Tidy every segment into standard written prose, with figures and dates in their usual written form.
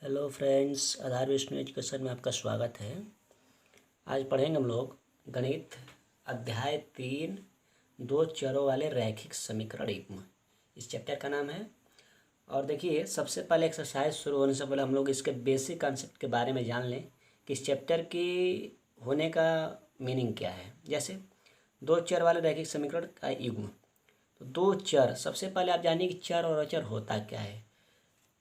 Hello friends, आधार Vishnu education में आपका स्वागत है। आज पढ़ेंगे हम लोग गणित अध्याय 3 दो चरों वाले रैखिक समीकरण युग्म। इस चैप्टर का नाम है। और देखिए, सबसे पहले एक्सरसाइज शुरू होने से पहले हम लोग इसके बेसिक कॉन्सेप्ट के बारे में जान लें कि इस चैप्टर की होने का मीनिंग क्या है। जैसे दो चर वाले रैखिक समीकरण का युग्म, तो दो चर, सबसे पहले आप जानिए कि चर और अचर होता क्या है।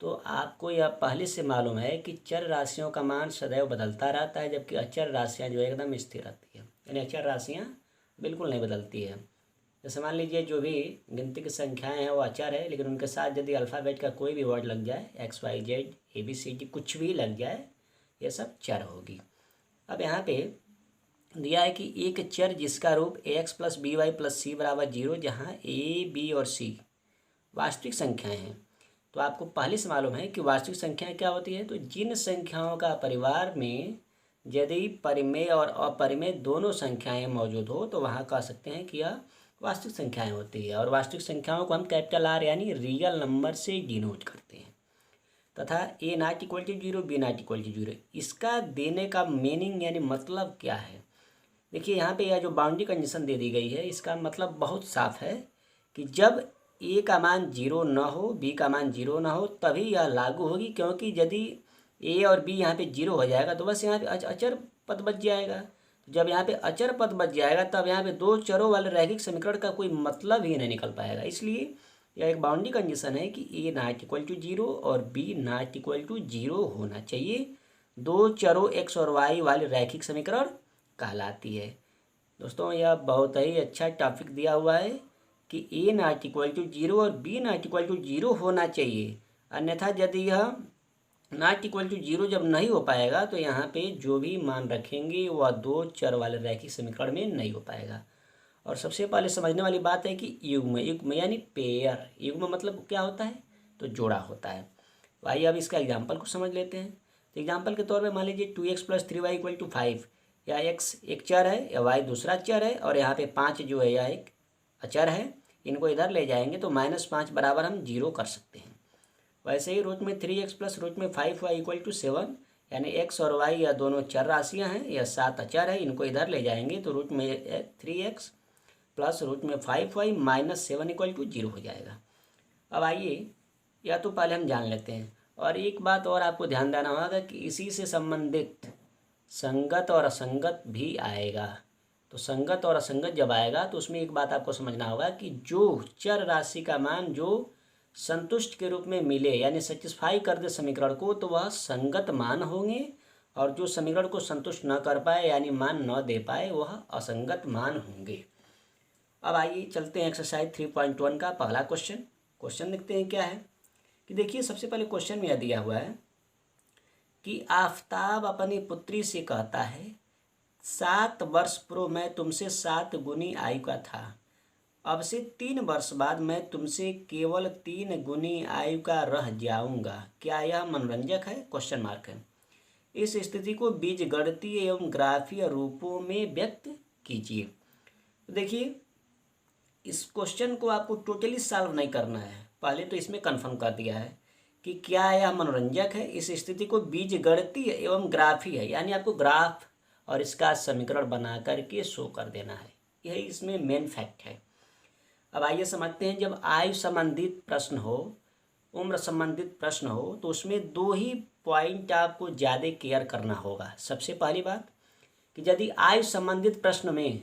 तो आपको यह पहले से मालूम है कि चर राशियों का मान सदैव बदलता रहता है, जबकि अचर राशियां जो एकदम स्थिर रहती है। यानी अचर राशियां बिल्कुल नहीं बदलती है। जैसे मान लीजिए जो भी गिनती की संख्याएं हैं वो अचर है, लेकिन उनके साथ यदि अल्फ़ाबेट का कोई भी वर्ड लग जाए, XYZ ABCD कुछ भी लग जाए, ये सब चर होगी। अब यहाँ पे दिया है कि एक चर जिसका रूप AX + BY + C = 0, जहाँ A, B और C वास्तविक संख्याएं हैं। तो आपको पहले से मालूम है कि वास्तविक संख्याएं क्या होती है। तो जिन संख्याओं का परिवार में यदि परिमेय और अपरिमेय दोनों संख्याएं मौजूद हो तो वहाँ कह सकते हैं कि यह वास्तविक संख्याएं होती है। और वास्तविक संख्याओं को हम कैपिटल R यानी रियल नंबर से डिनोट करते हैं। तथा A ≠ 0, B ≠ 0, इसका देने का मीनिंग यानी मतलब क्या है। देखिए, यहाँ पे यह जो बाउंड्री कंडीशन दे दी गई है, इसका मतलब बहुत साफ है कि जब ए का मान 0 ना हो, बी का मान 0 ना हो, तभी यह लागू होगी। क्योंकि यदि ए और बी यहाँ पे 0 हो जाएगा तो बस यहाँ पे अचर पद बच जाएगा। जब यहाँ पे अचर पद बच जाएगा तब यहाँ पे दो चरों वाले रैखिक समीकरण का कोई मतलब ही नहीं निकल पाएगा। इसलिए यह एक बाउंड्री कंडीशन है कि ए ≠ 0 और बी ≠ 0 होना चाहिए। दो चरों एक्स और वाई वाले रैखिक समीकरण कहलाती है। दोस्तों, यह बहुत ही अच्छा टॉपिक दिया हुआ है कि A ≠ 0 और B ≠ 0 होना चाहिए। अन्यथा यदि यह ≠ 0 जब नहीं हो पाएगा तो यहाँ पे जो भी मान रखेंगे वह दो चर वाले रैखिक समीकरण में नहीं हो पाएगा। और सबसे पहले समझने वाली बात है कि युग्म, युग्म यानी पेयर। युग्म मतलब क्या होता है, तो जोड़ा होता है। तो आइए अब इसका एग्जाम्पल को समझ लेते हैं। तो एग्जाम्पल के तौर पे मान लीजिए 2x + 3y = 5। या x एक चर है या y दूसरा चर है, और यहाँ पे 5 जो है यह एक अचर है। इनको इधर ले जाएंगे तो -5 बराबर हम 0 कर सकते हैं। वैसे ही रूट में 3x + रूट में 5y = 7, यानी x और y यह दोनों चर राशियाँ हैं, यह 7 अचर है। इनको इधर ले जाएंगे तो रूट में 3x + रूट में 5y - 7 = 0 हो जाएगा। अब आइए, या तो पहले हम जान लेते हैं। और एक बात और आपको ध्यान देना होगा कि इसी से संबंधित संगत और असंगत भी आएगा। तो संगत और असंगत जब आएगा तो उसमें एक बात आपको समझना होगा कि जो चर राशि का मान जो संतुष्ट के रूप में मिले, यानी सेटिस्फाई कर दे समीकरण को, तो वह संगत मान होंगे। और जो समीकरण को संतुष्ट न कर पाए यानी मान न दे पाए, वह असंगत मान होंगे। अब आइए चलते हैं एक्सरसाइज 3.1 का पहला क्वेश्चन। क्वेश्चन देखते हैं क्या है। कि देखिए, सबसे पहले क्वेश्चन में यह दिया हुआ है कि आफताब अपनी पुत्री से कहता है, 7 वर्ष पूर्व मैं तुमसे 7 गुनी आयु का था। अब से 3 वर्ष बाद मैं तुमसे केवल 3 गुनी आयु का रह जाऊंगा। क्या यह मनोरंजक है, क्वेश्चन मार्क है। इस स्थिति को बीजगणितीय एवं ग्राफीय रूपों में व्यक्त कीजिए। तो देखिए, इस क्वेश्चन को आपको टोटली सॉल्व नहीं करना है, पहले तो इसमें कंफर्म कर दिया है कि क्या यह मनोरंजक है। इस स्थिति को बीजगणितीय एवं ग्राफी है, यानी आपको ग्राफ और इसका समीकरण बना करके शो कर देना है। यही इसमें मेन फैक्ट है। अब आइए समझते हैं। जब आयु संबंधित प्रश्न हो, उम्र संबंधित प्रश्न हो, तो उसमें दो ही पॉइंट आपको ज़्यादा केयर करना होगा। सबसे पहली बात कि यदि आयु संबंधित प्रश्न में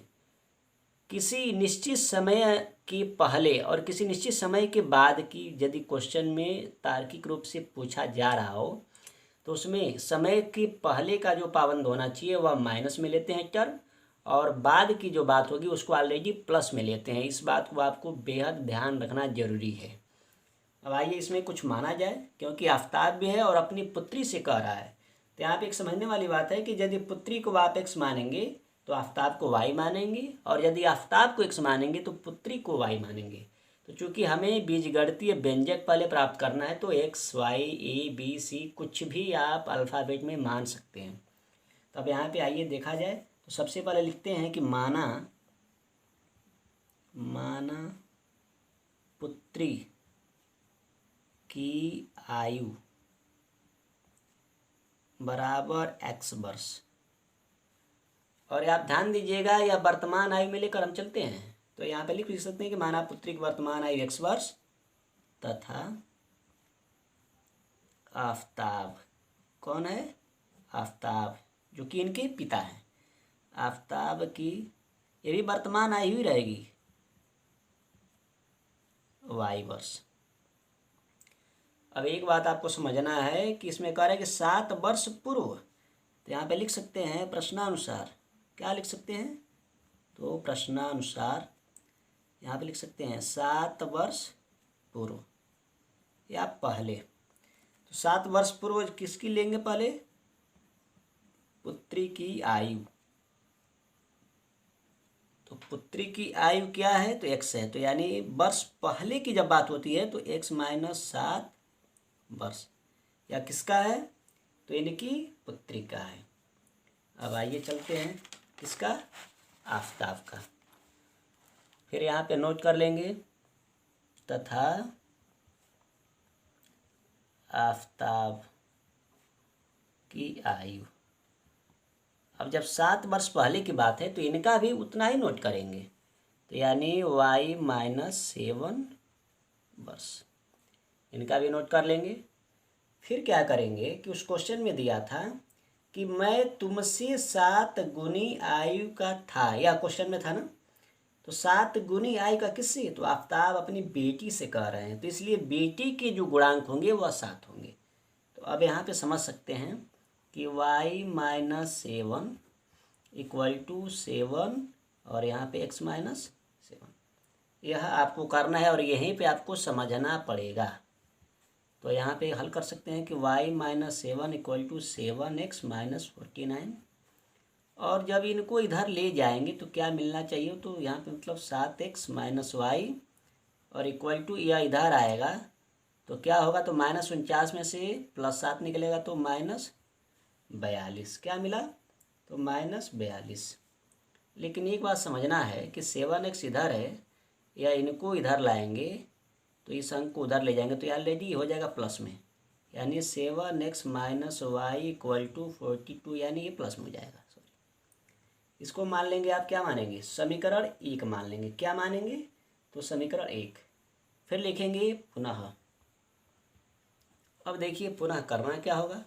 किसी निश्चित समय के पहले और किसी निश्चित समय के बाद की यदि क्वेश्चन में तार्किक रूप से पूछा जा रहा हो, तो उसमें समय के पहले का जो पाबंद होना चाहिए वह माइनस में लेते हैं टर्म, और बाद की जो बात होगी उसको ऑलरेडी प्लस में लेते हैं। इस बात को आपको बेहद ध्यान रखना जरूरी है। अब आइए इसमें कुछ माना जाए, क्योंकि आफताब भी है और अपनी पुत्री से कह रहा है। तो यहाँ पे एक समझने वाली बात है कि यदि पुत्री को आप x मानेंगे तो आफताब को y मानेंगे, और यदि आफताब को x मानेंगे तो पुत्री को y मानेंगे। तो चूंकि हमें बीजगणितीय व्यंजक पहले प्राप्त करना है, तो x, y, a, b, c कुछ भी आप अल्फ़ाबेट में मान सकते हैं। तो अब यहाँ पे आइए देखा जाए। तो सबसे पहले लिखते हैं कि माना पुत्री की आयु बराबर x वर्ष। और आप ध्यान दीजिएगा, या वर्तमान आयु में लेकर हम चलते हैं तो यहाँ पे लिख भी सकते हैं कि मानव पुत्री की वर्तमान आयु x वर्ष तथा आफताब, कौन है? आफताब, जो कि इनके पिता हैं। आफताब की ये भी वर्तमान आयु ही रहेगी y वर्ष। अब एक बात आपको समझना है कि इसमें कह रहा है कि 7 वर्ष पूर्व, तो यहाँ पे लिख सकते हैं प्रश्नानुसार। क्या लिख सकते हैं? तो प्रश्नानुसार यहाँ पे लिख सकते हैं 7 वर्ष पूर्व या पहले। तो 7 वर्ष पूर्व किसकी लेंगे? पहले पुत्री की आयु। तो पुत्री की आयु क्या है? तो x है। तो यानी वर्ष पहले की जब बात होती है तो x माइनस 7 वर्ष, या किसका है? तो इनकी पुत्री का है। अब आइए चलते हैं किसका? आफताब का। फिर यहाँ पे नोट कर लेंगे तथा आफताब की आयु। अब जब 7 वर्ष पहले की बात है तो इनका भी उतना ही नोट करेंगे, तो यानी y माइनस 7 वर्ष, इनका भी नोट कर लेंगे। फिर क्या करेंगे कि उस क्वेश्चन में दिया था कि मैं तुमसे 7 गुनी आयु का था, या क्वेश्चन में था ना, तो 7 गुनी आयु का किससे? तो आफताब अपनी बेटी से कह रहे हैं, तो इसलिए बेटी के जो गुणांक होंगे वह 7 होंगे। तो अब यहाँ पे समझ सकते हैं कि y माइनस 7 इक्वल टू 7 और यहाँ पे x माइनस 7, यह आपको करना है और यहीं पे आपको समझना पड़ेगा। तो यहाँ पे हल कर सकते हैं कि y minus 7 equal to 7x minus 49, और जब इनको इधर ले जाएंगे तो क्या मिलना चाहिए? तो यहाँ पे मतलब 7x माइनस वाई और इक्वल टू, यह इधर आएगा तो क्या होगा? तो माइनस 49 में से प्लस 7 निकलेगा तो माइनस 42। क्या मिला? तो माइनस 42। लेकिन एक बात समझना है कि 7x इधर है, या इनको इधर लाएंगे तो इस अंक को उधर ले जाएंगे तो ऑलरेडी हो जाएगा प्लस में, यानी 7x minus y equal to 42, यानी ये प्लस में हो जाएगा। सॉरी, इसको मान लेंगे आप, क्या मानेंगे? समीकरण 1 मान लेंगे। क्या मानेंगे? तो समीकरण 1। फिर लिखेंगे पुनः। अब देखिए पुनः करना क्या होगा,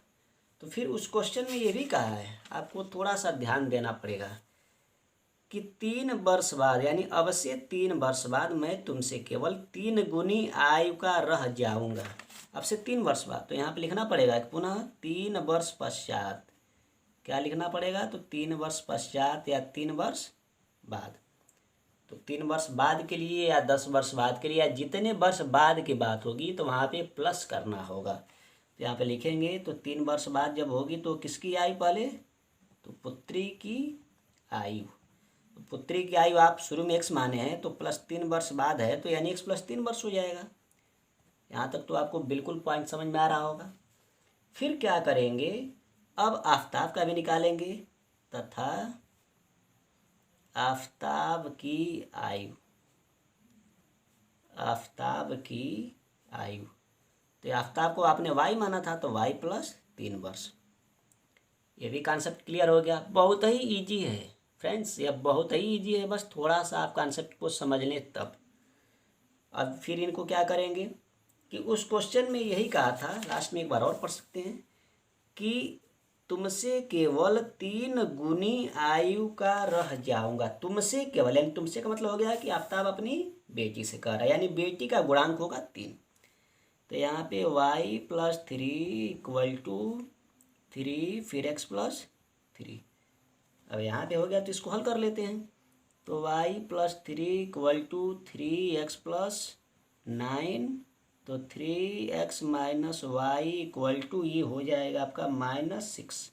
तो फिर उस क्वेश्चन में ये भी कहा है, आपको थोड़ा सा ध्यान देना पड़ेगा कि 3 वर्ष बाद, यानी अब से 3 वर्ष बाद मैं तुमसे केवल 3 गुनी आयु का रह जाऊंगा। अब से 3 वर्ष बाद, तो यहाँ पे लिखना पड़ेगा कि पुनः 3 वर्ष पश्चात। क्या लिखना पड़ेगा? तो 3 वर्ष पश्चात या 3 वर्ष बाद। तो 3 वर्ष बाद के लिए या 10 वर्ष बाद के लिए, या जितने वर्ष बाद की बात होगी तो वहाँ पे प्लस करना होगा। तो यहाँ पे लिखेंगे तो 3 वर्ष बाद जब होगी तो किसकी आयु पहले? तो पुत्री की आयु। तो पुत्री की आयु आप शुरू में x माने हैं, तो प्लस 3 वर्ष बाद है तो यानी x प्लस 3 वर्ष हो जाएगा। यहाँ तक तो आपको बिल्कुल पॉइंट समझ में आ रहा होगा। फिर क्या करेंगे? अब आफताब का भी निकालेंगे तथा आफताब की आयु। आफताब की आयु, तो आफताब को आपने y माना था तो y प्लस 3 वर्ष। ये भी कॉन्सेप्ट क्लियर हो गया। बहुत ही इजी है फ्रेंड्स, यह बहुत ही इजी है, बस थोड़ा सा आप कॉन्सेप्ट को समझ लें तब। अब फिर इनको क्या करेंगे कि उस क्वेश्चन में यही कहा था, लास्ट में एक बार और पढ़ सकते हैं कि तुमसे केवल 3 गुनी आयु का रह जाऊंगा। तुमसे केवल, यानी तुमसे का मतलब हो गया कि आफताब अपनी बेटी से कह रहा है, यानी बेटी का गुणांक होगा 3। तो यहाँ पे y प्लस 3 इक्वल टू 3, फिर x प्लस 3। अब यहाँ पे हो गया तो इसको हल कर लेते हैं। तो y plus 3 equal to 3x plus 9, तो 3x minus y equal to, ये हो जाएगा आपका -6।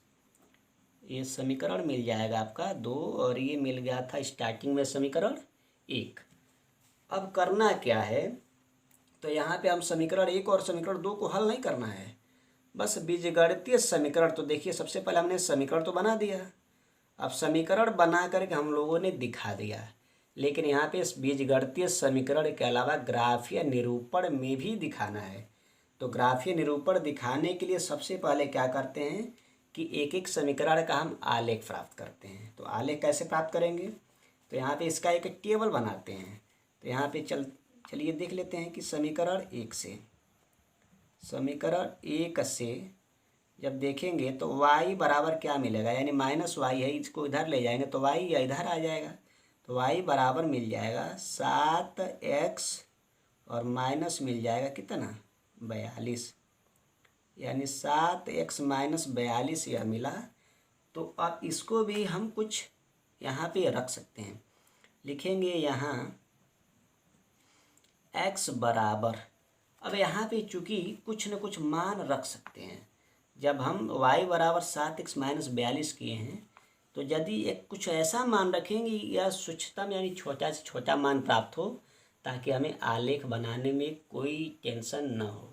ये समीकरण मिल जाएगा आपका 2, और ये मिल गया था स्टार्टिंग में समीकरण 1। अब करना क्या है, तो यहाँ पे हम समीकरण 1 और समीकरण 2 को हल नहीं करना है, बस बीजगणितीय समीकरण। तो देखिए सबसे पहले हमने समीकरण तो बना दिया, अब समीकरण बना करके हम लोगों ने दिखा दिया, लेकिन यहाँ पे इस बीजगणितीय समीकरण के अलावा ग्राफीय निरूपण में भी दिखाना है। तो ग्राफीय निरूपण दिखाने के लिए सबसे पहले क्या करते हैं कि एक एक समीकरण का हम आलेख प्राप्त करते हैं। तो आलेख कैसे प्राप्त करेंगे, तो यहाँ पे इसका एक टेबल बनाते हैं। तो यहाँ पे चलिए देख लेते हैं कि समीकरण एक से जब देखेंगे तो y बराबर क्या मिलेगा, यानी माइनस वाई है, इसको इधर ले जाएंगे तो y या इधर आ जाएगा। तो y बराबर मिल जाएगा 7x और माइनस मिल जाएगा कितना 42, यानी 7x माइनस 42 यह मिला। तो अब इसको भी हम कुछ यहाँ पे रख सकते हैं, लिखेंगे यहाँ x बराबर, अब यहाँ पे चूँकि कुछ न कुछ मान रख सकते हैं। जब हम y बराबर 7x माइनस 42 किए हैं तो यदि एक कुछ ऐसा मान रखेंगे या सूक्ष्मतम यानी छोटा से छोटा मान प्राप्त हो, ताकि हमें आलेख बनाने में कोई टेंशन न हो।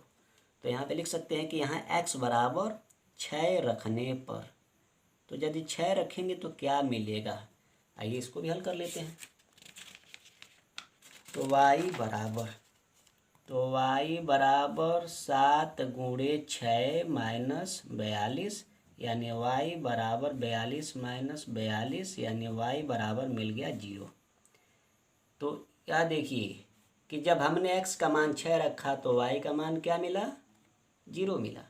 तो यहाँ पे लिख सकते हैं कि यहाँ x बराबर 6 रखने पर, तो यदि 6 रखेंगे तो क्या मिलेगा, आइए इसको भी हल कर लेते हैं। तो y बराबर 7 गुणे 6 माइनस 42, यानी y बराबर 42 माइनस 42, यानी y बराबर मिल गया 0। तो क्या देखिए कि जब हमने x का मान 6 रखा तो y का मान क्या मिला, 0 मिला।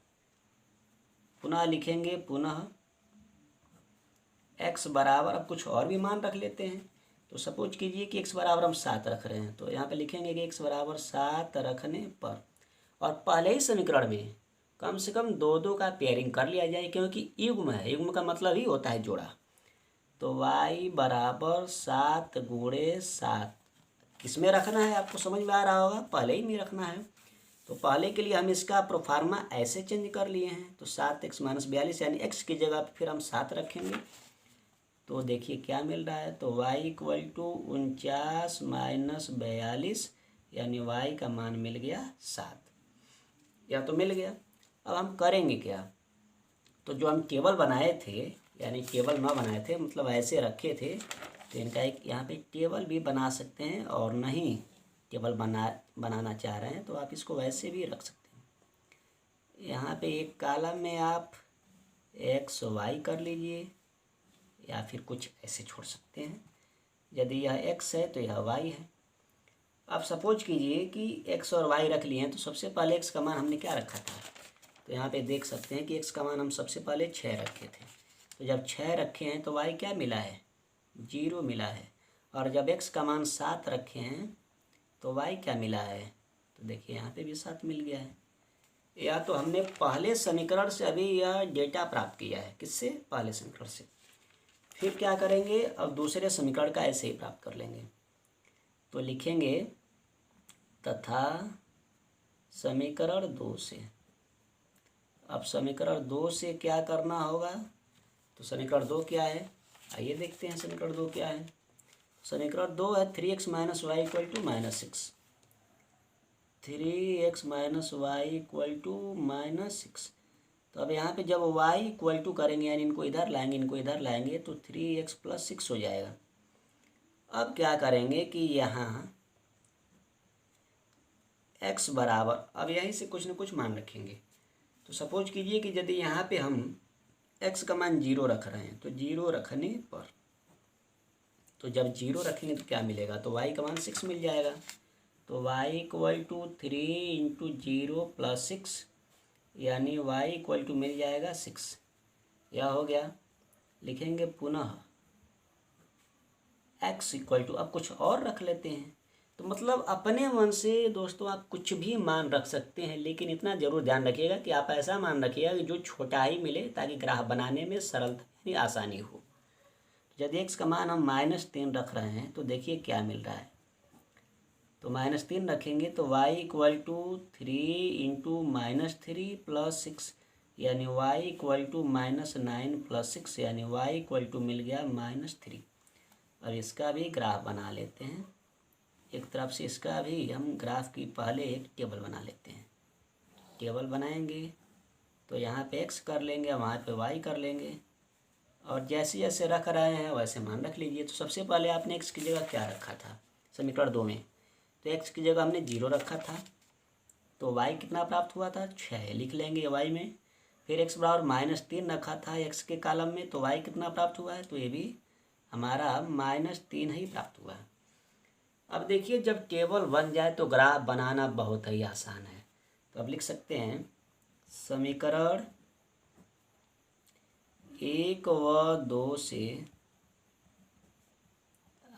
पुनः लिखेंगे, पुनः x बराबर, अब कुछ और भी मान रख लेते हैं। तो सपोज कीजिए कि x बराबर हम 7 रख रहे हैं, तो यहाँ पे लिखेंगे कि x बराबर 7 रखने पर, और पहले ही समीकरण में कम से कम दो दो का पेयरिंग कर लिया जाए, क्योंकि युग्म है, युग्म का मतलब ही होता है जोड़ा। तो y बराबर 7 गुणे 7 किस में रखना है आपको समझ में आ रहा होगा, पहले ही में रखना है। तो पहले के लिए हम इसका प्रोफार्मा ऐसे चेंज कर लिए हैं। तो 7x माइनस 42, यानी x की जगह फिर हम 7 रखेंगे। तो देखिए क्या मिल रहा है, तो y इक्वल टू 49 माइनस 42, यानी y का मान मिल गया 7, या तो मिल गया। अब हम करेंगे क्या, तो जो हम टेबल बनाए थे, यानी टेबल ना बनाए थे मतलब ऐसे रखे थे, तो इनका एक यहाँ पे टेबल भी बना सकते हैं, और नहीं टेबल बनाना चाह रहे हैं तो आप इसको वैसे भी रख सकते हैं। यहाँ पे एक कॉलम में आप x y कर लीजिए, या फिर कुछ ऐसे छोड़ सकते हैं। यदि यह x है तो यह y है। अब सपोज कीजिए कि x और y रख लिए हैं, तो सबसे पहले x का मान हमने क्या रखा था, तो यहाँ पे देख सकते हैं कि x का मान हम सबसे पहले 6 रखे थे। तो जब 6 रखे हैं तो y क्या मिला है, 0 मिला है। और जब x का मान 7 रखे हैं तो y क्या मिला है, तो देखिए यहाँ पे भी 7 मिल गया है। या तो हमने पहले समीकरण से अभी यह डेटा प्राप्त किया है, किससे, पहले समीकरण से। फिर क्या करेंगे, अब दूसरे समीकरण का ऐसे ही प्राप्त कर लेंगे। तो लिखेंगे तथा समीकरण 2 से। अब समीकरण 2 से क्या करना होगा, तो समीकरण 2 क्या है, आइए देखते हैं समीकरण 2 क्या है। समीकरण 2 है 3x minus y equal to minus 6, 3x minus y equal to minus 6। तो अब यहाँ पे जब y इक्वल टू करेंगे, यानी इनको इधर लाएंगे, इनको इधर लाएंगे, तो 3x प्लस 6 हो जाएगा। अब क्या करेंगे कि यहाँ x बराबर, अब यहीं से कुछ न कुछ मान रखेंगे। तो सपोज कीजिए कि यदि यहाँ पे हम x का मान 0 रख रहे हैं, तो 0 रखने पर, तो जब 0 रखेंगे तो क्या मिलेगा, तो y का मान 6 मिल जाएगा। तो y equal to 3 into 0 plus 6, यानी y इक्वल टू मिल जाएगा 6, यह हो गया। लिखेंगे पुनः x इक्वल टू, अब कुछ और रख लेते हैं। तो मतलब अपने मन से दोस्तों आप कुछ भी मान रख सकते हैं, लेकिन इतना ज़रूर ध्यान रखिएगा कि आप ऐसा मान रखिएगा कि जो छोटा ही मिले, ताकि ग्राफ बनाने में सरलता यानी आसानी हो। यदि x का मान हम -3 रख रहे हैं तो देखिए क्या मिल रहा है, तो -3 रखेंगे तो y equal to 3 into -3 plus 6, यानी y इक्वल टू -9 प्लस 6, यानी y इक्वल टू मिल गया -3। और इसका भी ग्राफ बना लेते हैं। एक तरफ से इसका भी हम ग्राफ की पहले एक टेबल बना लेते हैं। टेबल बनाएंगे तो यहाँ पे x कर लेंगे, वहाँ पे y कर लेंगे, और जैसे जैसे रख रहे हैं वैसे मान रख लीजिए। तो सबसे पहले आपने x की जगह क्या रखा था समीकरण 2 में, तो x की जगह हमने 0 रखा था। तो y कितना प्राप्त हुआ था, 6 लिख लेंगे y में। फिर x बराबर -3 रखा था x के कॉलम में, तो y कितना प्राप्त हुआ है, तो ये भी हमारा -3 ही प्राप्त हुआ है। अब देखिए जब टेबल बन जाए तो ग्राफ बनाना बहुत ही आसान है। तो अब लिख सकते हैं समीकरण 1 व 2 से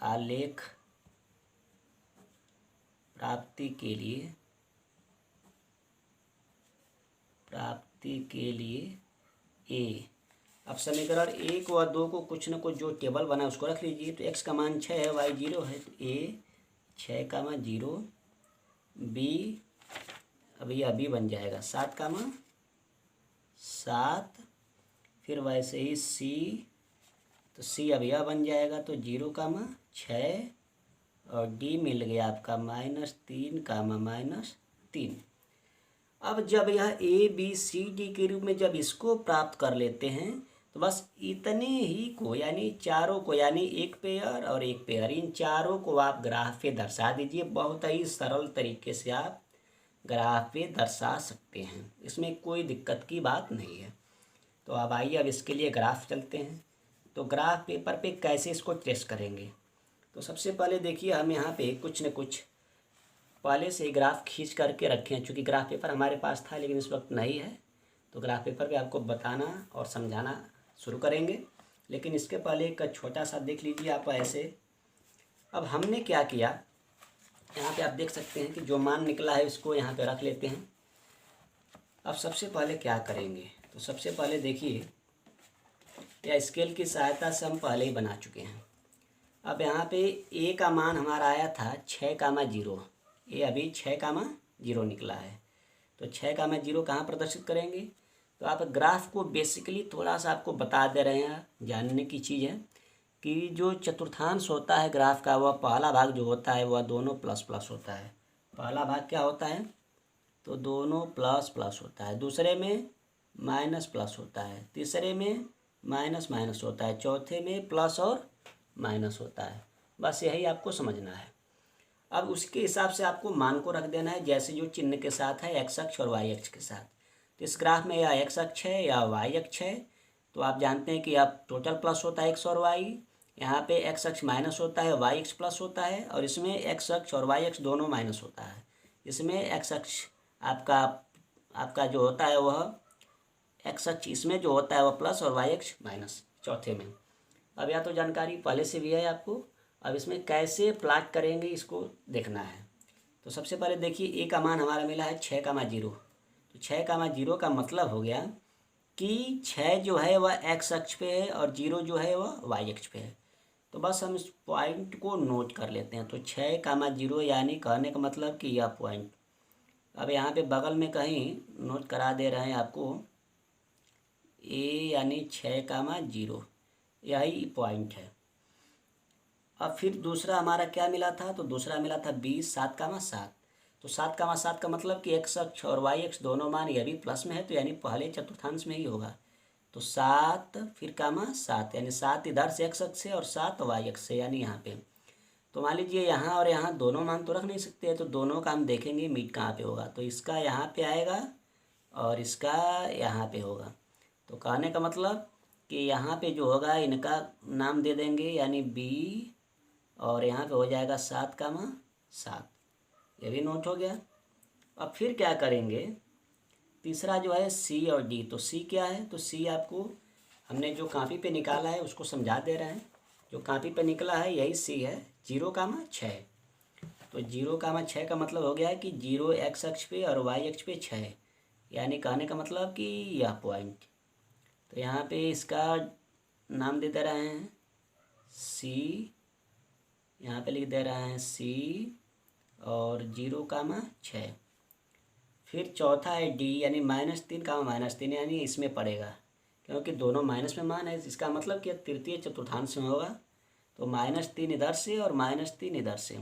आलेख प्राप्ति के लिए ए। अब समीकरण 1 व 2 को कुछ न कुछ जो टेबल बना है उसको रख लीजिए। तो x का मान 6 है, y 0 है, तो a 6, 0, b अभी बन जाएगा 7, फिर वैसे ही c, तो c अब यह बन जाएगा, तो 0, 6 और d मिल गया आपका -3, अब जब यह ए बी सी डी के रूप में जब इसको प्राप्त कर लेते हैं तो बस इतने ही को यानी चारों को, यानी एक पेयर और एक पेयर, इन चारों को आप ग्राफ पे दर्शा दीजिए। बहुत ही सरल तरीके से आप ग्राफ पे दर्शा सकते हैं, इसमें कोई दिक्कत की बात नहीं है। तो अब आइए अब इसके लिए ग्राफ चलते हैं। तो ग्राफ पेपर पे कैसे इसको ट्रेस करेंगे, तो सबसे पहले देखिए हम यहाँ पे कुछ न कुछ पहले से ही ग्राफ खींच करके रखे हैं। चूँकि ग्राफ पेपर हमारे पास था लेकिन इस वक्त नहीं है, तो ग्राफ पेपर पे आपको बताना और समझाना शुरू करेंगे। लेकिन इसके पहले एक छोटा सा देख लीजिए आप ऐसे। अब हमने क्या किया, यहाँ पे आप देख सकते हैं कि जो मान निकला है इसको यहाँ पे रख लेते हैं। अब सबसे पहले क्या करेंगे, तो सबसे पहले देखिए या स्केल की सहायता से हम पहले ही बना चुके हैं। अब यहाँ पे ए का मान हमारा आया था 6, 0, ये अभी 6, 0 निकला है। तो 6, 0 कहाँ प्रदर्शित करेंगे, तो आप ग्राफ को बेसिकली थोड़ा सा आपको बता दे रहे हैं, जानने की चीज़ है कि जो चतुर्थांश होता है ग्राफ का, वह पहला भाग जो होता है वह दोनों प्लस प्लस होता है। पहला भाग क्या होता है, तो दोनों प्लस प्लस होता है, दूसरे में माइनस प्लस होता है, तीसरे में माइनस माइनस होता है, चौथे में प्लस और माइनस होता है। बस यही आपको समझना है। अब उसके हिसाब से आपको मान को रख देना है, जैसे जो चिन्ह के साथ है एक्स अक्ष और वाई अक्ष के साथ। तो इस ग्राफ में या एक्स अक्ष है या वाई अक्ष है, तो आप जानते हैं कि आप टोटल प्लस होता है एक्स और वाई, यहाँ पे एक्स अक्ष माइनस होता है, वाई अक्ष प्लस होता है, और इसमें एक्स अक्ष और वाई अक्ष दोनों माइनस होता है। इसमें एक्स अक्ष आपका जो होता है वह एक्स अक्ष इसमें जो होता है वह प्लस और वाई अक्ष माइनस चौथे में। अब या तो जानकारी पहले से भी है आपको, अब इसमें कैसे प्लाट करेंगे इसको देखना है। तो सबसे पहले देखिए ए का मान हमारा मिला है 6, 0। तो 6, 0 का मतलब हो गया कि 6 जो है वह एक्स अक्ष पे है और 0 जो है वह वाई अक्ष पे है। तो बस हम इस पॉइंट को नोट कर लेते हैं। तो 6, 0 यानी कहने का मतलब कि यह पॉइंट, अब यहाँ पे बगल में कहीं नोट करा दे रहे हैं आपको, ए यानी 6, 0 यही पॉइंट है। अब फिर दूसरा हमारा क्या मिला था, तो दूसरा मिला था 20, 7, 7। तो 7, 7 का मतलब कि एक्स अक्ष और वाई अक्ष दोनों मान ये भी प्लस में है, तो यानी पहले चतुर्थांश में ही होगा। तो 7 फिर 7 यानी 7 इधर से एक्स अक्ष से और 7 वाई अक्ष से, यानी यहाँ पे। तो मान लीजिए यहाँ और यहाँ दोनों मान तो रख नहीं सकते, तो दोनों का हम देखेंगे मीट कहाँ पे होगा। तो इसका यहाँ पे आएगा और इसका यहाँ पे होगा। तो कहने का मतलब कि यहाँ पे जो होगा इनका नाम दे देंगे, यानी बी, और यहाँ पे हो जाएगा 7, 7। ये भी नोट हो गया। अब फिर क्या करेंगे, तीसरा जो है सी और डी। तो सी क्या है, तो सी आपको हमने जो कापी पे निकाला है उसको समझा दे रहे हैं। जो कापी पे निकला है यही सी है, 0, 6। तो 0, 6 का मतलब हो गया है कि 0 एक्स अक्ष पे और वाई अक्ष पे 6, यानी कहने का मतलब कि यह पॉइंट। तो यहाँ पे इसका नाम दे रहे हैं सी, यहाँ पे लिख दे रहे हैं सी और 0, 6। फिर चौथा है डी यानी -3, यानी इसमें पड़ेगा, क्योंकि दोनों माइनस में मान है। इसका मतलब कि तृतीय चतुर्थांश में होगा। तो -3 इधर से और -3 इधर से।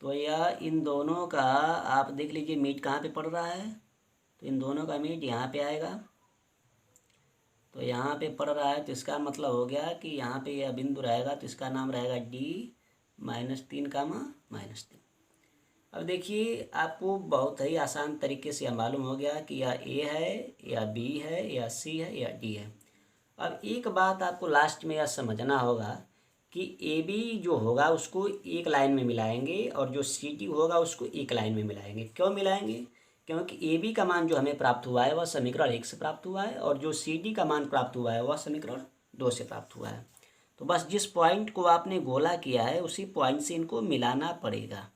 तो यह इन दोनों का आप देख लीजिए मीट कहाँ पे पड़ रहा है, तो इन दोनों का मीट यहाँ पे आएगा। तो यहाँ पे पड़ रहा है, तो इसका मतलब हो गया कि यहाँ पे यह बिंदु रहेगा, तो इसका नाम रहेगा D -3, -3। अब देखिए आपको बहुत ही आसान तरीके से यह मालूम हो गया कि यह ए है या बी है या सी है या डी है। अब एक बात आपको लास्ट में यह समझना होगा कि ए बी जो होगा उसको एक लाइन में मिलाएंगे और जो सी डी होगा उसको एक लाइन में मिलाएंगे। क्यों मिलाएंगे? क्योंकि ए बी का मान जो हमें प्राप्त हुआ है वह समीकरण 1 से प्राप्त हुआ है और जो सी डी का मान प्राप्त हुआ है वह समीकरण 2 से प्राप्त हुआ है। तो बस जिस पॉइंट को आपने गोला किया है उसी पॉइंट से इनको मिलाना पड़ेगा।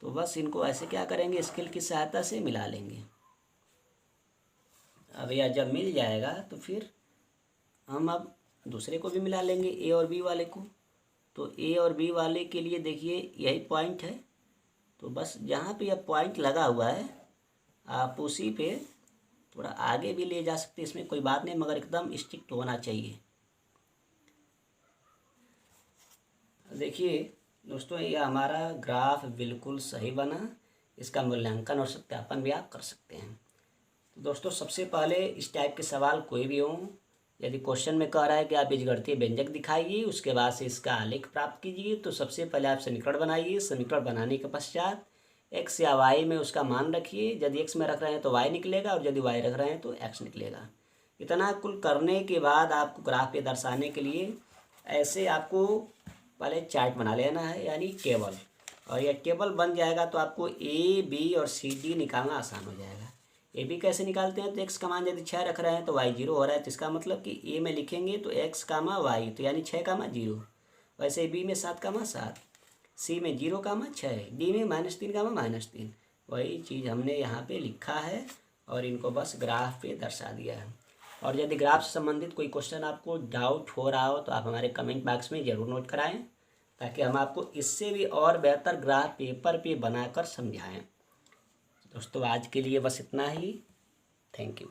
तो बस इनको ऐसे क्या करेंगे, स्केल की सहायता से मिला लेंगे। अब यह जब मिल जाएगा तो फिर हम अब दूसरे को भी मिला लेंगे, ए और बी वाले को। तो ए और बी वाले के लिए देखिए यही पॉइंट है। तो बस जहाँ पे यह पॉइंट लगा हुआ है आप उसी पे थोड़ा आगे भी ले जा सकते हैं, इसमें कोई बात नहीं, मगर एकदम स्ट्रिक्ट होना चाहिए। देखिए दोस्तों, ये हमारा ग्राफ बिल्कुल सही बना। इसका मूल्यांकन और सत्यापन भी आप कर सकते हैं। तो दोस्तों, सबसे पहले इस टाइप के सवाल कोई भी हों, यदि क्वेश्चन में कह रहा है कि आप बीजगणितीय व्यंजक दिखाइए, उसके बाद से इसका आलेख प्राप्त कीजिए, तो सबसे पहले आप समीकरण बनाइए। समीकरण बनाने के पश्चात एक्स या वाई में उसका मान रखिए। यदि एक्स में रख रहे हैं तो वाई निकलेगा और यदि वाई रख रहे हैं तो एक्स निकलेगा। इतना कुल करने के बाद आपको ग्राफ पे दर्शाने के लिए ऐसे आपको पहले चार्ट बना लेना है, यानी टेबल। और यह टेबल बन जाएगा तो आपको ए बी और सी डी निकालना आसान हो जाएगा। ए बी कैसे निकालते हैं? तो एक्स का मान यदि 6 रख रहे हैं तो वाई 0 हो रहा है, तो इसका मतलब कि ए में लिखेंगे तो एक्स कामा वाई, तो यानी 6 कामा 0। वैसे बी में 7 कामा 7, सी में 0 कामा 6, डी में -3 कामा -3। वही चीज़ हमने यहाँ पे लिखा है और इनको बस ग्राफ पे दर्शा दिया है। और यदि ग्राफ से संबंधित कोई क्वेश्चन आपको डाउट हो रहा हो तो आप हमारे कमेंट बॉक्स में ज़रूर नोट कराएं, ताकि हम आपको इससे भी और बेहतर ग्राफ पेपर पे बनाकर समझाएं। दोस्तों, आज के लिए बस इतना ही। Thank you.